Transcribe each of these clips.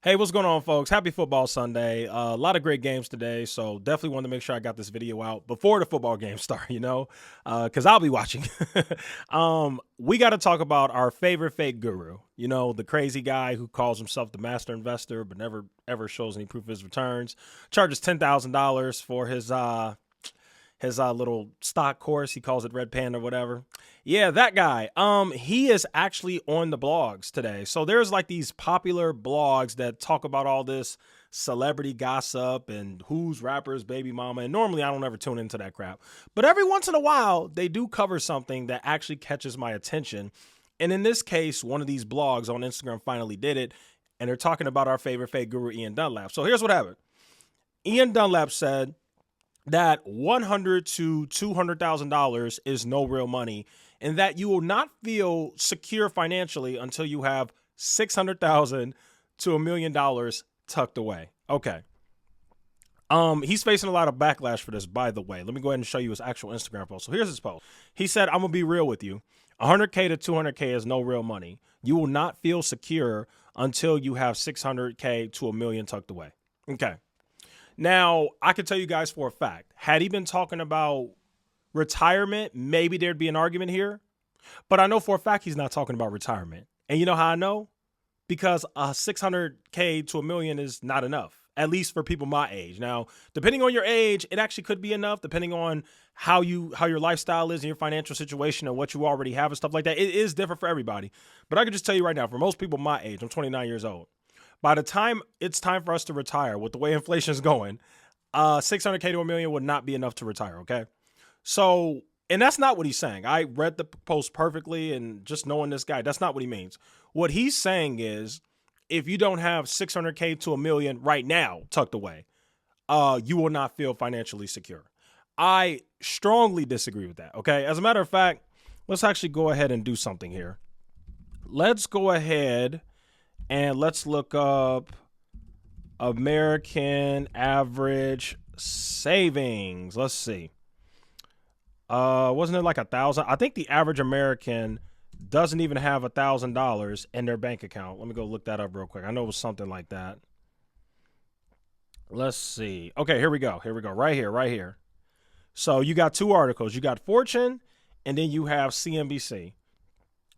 Hey, what's going on, folks? Happy Football Sunday. A lot of great games today, so definitely wanted to make sure I got this video out before the football games start, because I'll be watching. We got to talk about our favorite fake guru, the crazy guy who calls himself the master investor but never ever shows any proof of his returns, charges $10,000 for his little stock course. He calls it Red Panda or whatever. Yeah, that guy. He is actually on the blogs today. So there's like these popular blogs that talk about all this celebrity gossip and who's rapper's baby mama. And normally I don't ever tune into that crap. But every once in a while, they do cover something that actually catches my attention. And in this case, one of these blogs on Instagram finally did it. And they're talking about our favorite fake guru, Ian Dunlap. So here's what happened. Ian Dunlap said that $100 to $200,000 is no real money, and that you will not feel secure financially until you have $600,000 to $1 million tucked away. Okay. He's facing a lot of backlash for this, by the way. Let me go ahead and show you his actual Instagram post. So here's his post. He said, "I'm gonna be real with you. 100K to 200K is no real money. You will not feel secure until you have 600K to a million tucked away." Okay. Now, I can tell you guys for a fact, had he been talking about retirement, maybe there'd be an argument here. But I know for a fact he's not talking about retirement. And you know how I know? Because 600K to a million is not enough, at least for people my age. Now, depending on your age, it actually could be enough, depending on how your lifestyle is and your financial situation and what you already have and stuff like that. It is different for everybody. But I can just tell you right now, for most people my age, I'm 29 years old. By the time it's time for us to retire, with the way inflation is going, 600K to a million would not be enough to retire, okay? So, and that's not what he's saying. I read the post perfectly, and just knowing this guy, that's not what he means. What he's saying is, if you don't have 600K to a million right now tucked away, you will not feel financially secure. I strongly disagree with that, okay? As a matter of fact, let's actually go ahead and do something here. Let's go ahead and let's look up American average savings. Let's see. Wasn't it like 1,000? I think the average American doesn't even have $1,000 in their bank account. Let me go look that up real quick. I know it was something like that. Let's see. Okay, here we go. Here we go. Right here, right here. So you got two articles. You got Fortune, and then you have CNBC.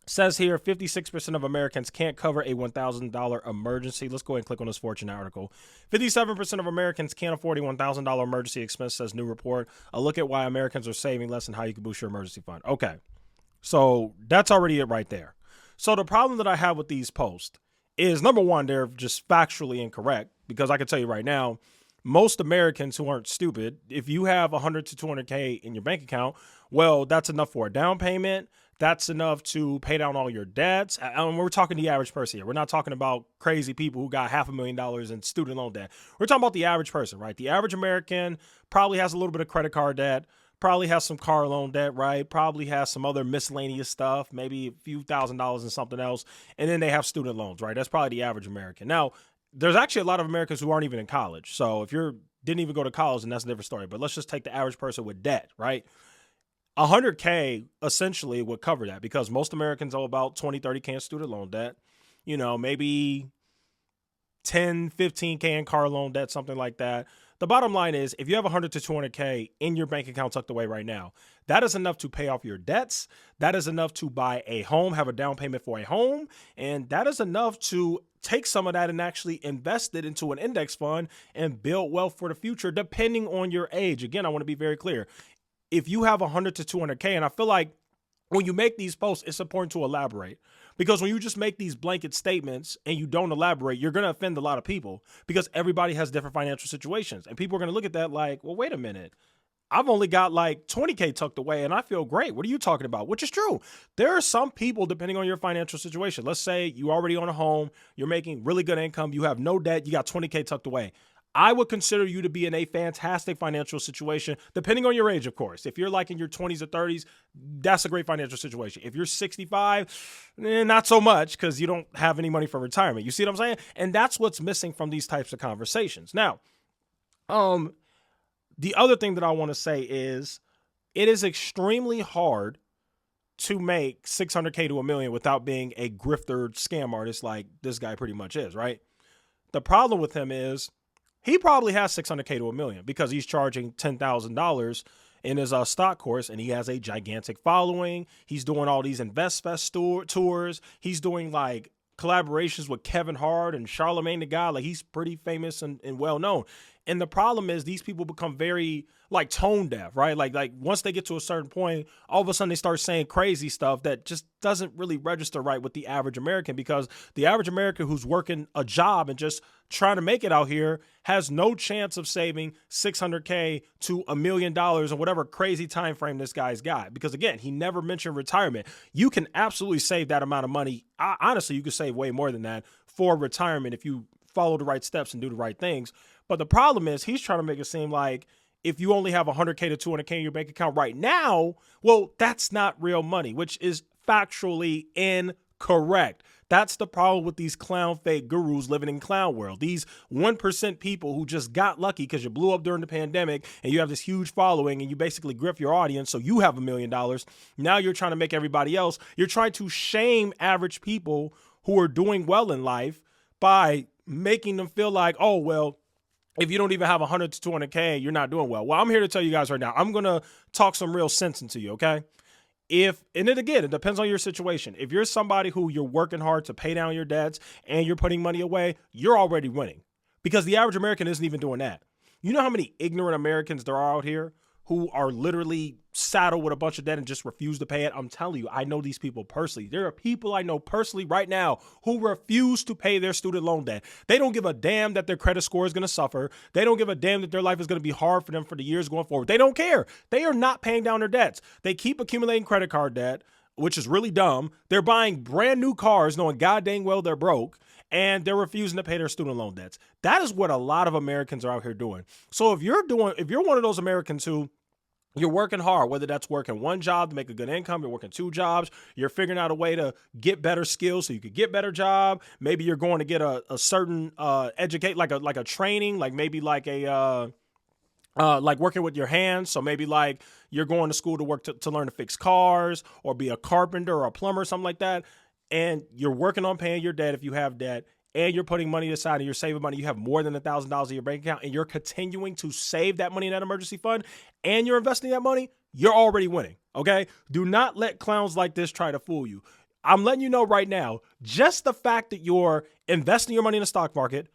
Says here 56% of Americans can't cover a $1,000 emergency. Let's go ahead and click on this Fortune article. 57% of Americans can't afford a $1,000 emergency expense, says new report. A look at why Americans are saving less and how you can boost your emergency fund. Okay, so that's already it right there. So the problem that I have with these posts is, number one, they're just factually incorrect, because I can tell you right now, most Americans who aren't stupid, if you have 100 to 200K in your bank account, well, that's enough for a down payment. That's enough to pay down all your debts. And we're talking the average person here. We're not talking about crazy people who got $500,000 in student loan debt. We're talking about the average person, right? The average American probably has a little bit of credit card debt, probably has some car loan debt, right? Probably has some other miscellaneous stuff, maybe a few $1,000s in something else. And then they have student loans, right? That's probably the average American. Now, there's actually a lot of Americans who aren't even in college. So if you didn't even go to college, then that's a different story. But let's just take the average person with debt, right? 100K essentially would cover that, because most Americans owe about 20, 30K in student loan debt, maybe 10, 15K in car loan debt, something like that. The bottom line is, if you have 100 to 200K in your bank account tucked away right now, that is enough to pay off your debts. That is enough to buy a home, have a down payment for a home. And that is enough to take some of that and actually invest it into an index fund and build wealth for the future, depending on your age. Again, I want to be very clear. If you have 100 to 200K, and I feel like when you make these posts, it's important to elaborate, because when you just make these blanket statements and you don't elaborate, you're going to offend a lot of people, because everybody has different financial situations. And people are going to look at that like, well, wait a minute. I've only got like 20K tucked away and I feel great. What are you talking about? Which is true. There are some people, depending on your financial situation. Let's say you already own a home, you're making really good income, you have no debt, you got 20K tucked away. I would consider you to be in a fantastic financial situation, depending on your age, of course. If you're like in your 20s or 30s, that's a great financial situation. If you're 65, not so much, because you don't have any money for retirement. You see what I'm saying? And that's what's missing from these types of conversations. Now, the other thing that I want to say is, it is extremely hard to make 600K to a million without being a grifter scam artist like this guy pretty much is, right? The problem with him is he probably has 600K to a million because he's charging $10,000 in his stock course, and he has a gigantic following. He's doing all these InvestFest tours. He's doing like collaborations with Kevin Hart and Charlemagne the God. Like, he's pretty famous and well known. And the problem is these people become very like tone deaf, right? Like once they get to a certain point, all of a sudden they start saying crazy stuff that just doesn't really register right with the average American, because the average American who's working a job and just trying to make it out here has no chance of saving 600K to $1 million or whatever crazy time frame this guy's got. Because again, he never mentioned retirement. You can absolutely save that amount of money. Honestly, you could save way more than that for retirement if you follow the right steps and do the right things. But the problem is he's trying to make it seem like if you only have 100K to 200K in your bank account right now, well, that's not real money, which is factually incorrect. That's the problem with these clown fake gurus living in clown world. These 1% people who just got lucky because you blew up during the pandemic and you have this huge following and you basically grift your audience so you have $1 million. Now you're trying to make everybody else. You're trying to shame average people who are doing well in life by making them feel like, oh, well, if you don't even have 100 to 200K, you're not doing well. Well, I'm here to tell you guys right now, I'm going to talk some real sense into you, okay? And then again, it depends on your situation. If you're somebody who you're working hard to pay down your debts and you're putting money away, you're already winning, because the average American isn't even doing that. You know how many ignorant Americans there are out here who are literally saddled with a bunch of debt and just refuse to pay it? I'm telling you, I know these people personally. There are people I know personally right now who refuse to pay their student loan debt. They don't give a damn that their credit score is going to suffer. They don't give a damn that their life is going to be hard for them for the years going forward. They don't care. They are not paying down their debts. They keep accumulating credit card debt, which is really dumb. They're buying brand new cars knowing god dang well they're broke, and they're refusing to pay their student loan debts. That is what a lot of Americans are out here doing. So if you're one of those Americans who you're working hard, whether that's working one job to make a good income, you're working two jobs, you're figuring out a way to get better skills so you could get better job. Maybe you're going to get a certain educate, like a training, like maybe like a like working with your hands. So maybe like you're going to school to work to learn to fix cars or be a carpenter or a plumber, something like that. And you're working on paying your debt if you have debt, and you're putting money aside and you're saving money. You have more than $1,000 in your bank account and you're continuing to save that money in that emergency fund and you're investing that money, you're already winning, okay? Do not let clowns like this try to fool you. I'm letting you know right now, just the fact that you're investing your money in the stock market,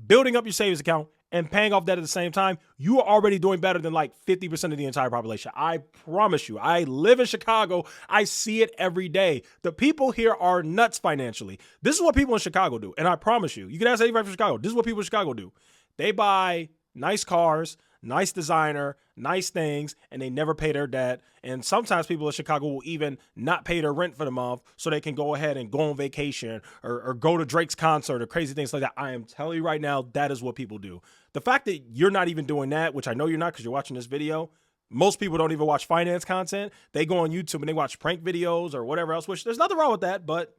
building up your savings account, and paying off debt at the same time, you are already doing better than like 50% of the entire population. I promise you. I live in Chicago. I see it every day. The people here are nuts financially. This is what people in Chicago do. And I promise you, you can ask anybody from Chicago, this is what people in Chicago do. They buy nice cars, nice designer, nice things, and they never pay their debt. And sometimes people in Chicago will even not pay their rent for the month so they can go ahead and go on vacation or go to Drake's concert or crazy things like that. I am telling you right now, that is what people do. The fact that you're not even doing that, which I know you're not because you're watching this video, most people don't even watch finance content. They go on YouTube and they watch prank videos or whatever else, which there's nothing wrong with that, but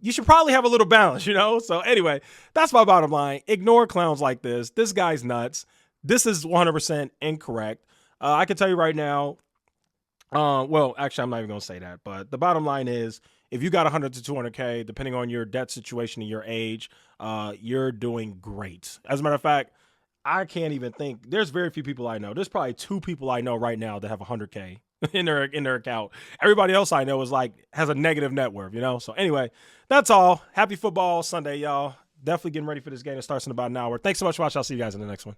you should probably have a little balance, you know? So anyway, that's my bottom line. Ignore clowns like this. This guy's nuts. This is 100% incorrect. I can tell you right now, well, actually, I'm not even going to say that. But the bottom line is, if you got 100 to 200K, depending on your debt situation and your age, you're doing great. As a matter of fact, I can't even think. There's very few people I know. There's probably 2 people I know right now that have 100K in their account. Everybody else I know is like has a negative net worth, you know? So anyway, that's all. Happy football Sunday, y'all. Definitely getting ready for this game. It starts in about an hour. Thanks so much for watching. I'll see you guys in the next one.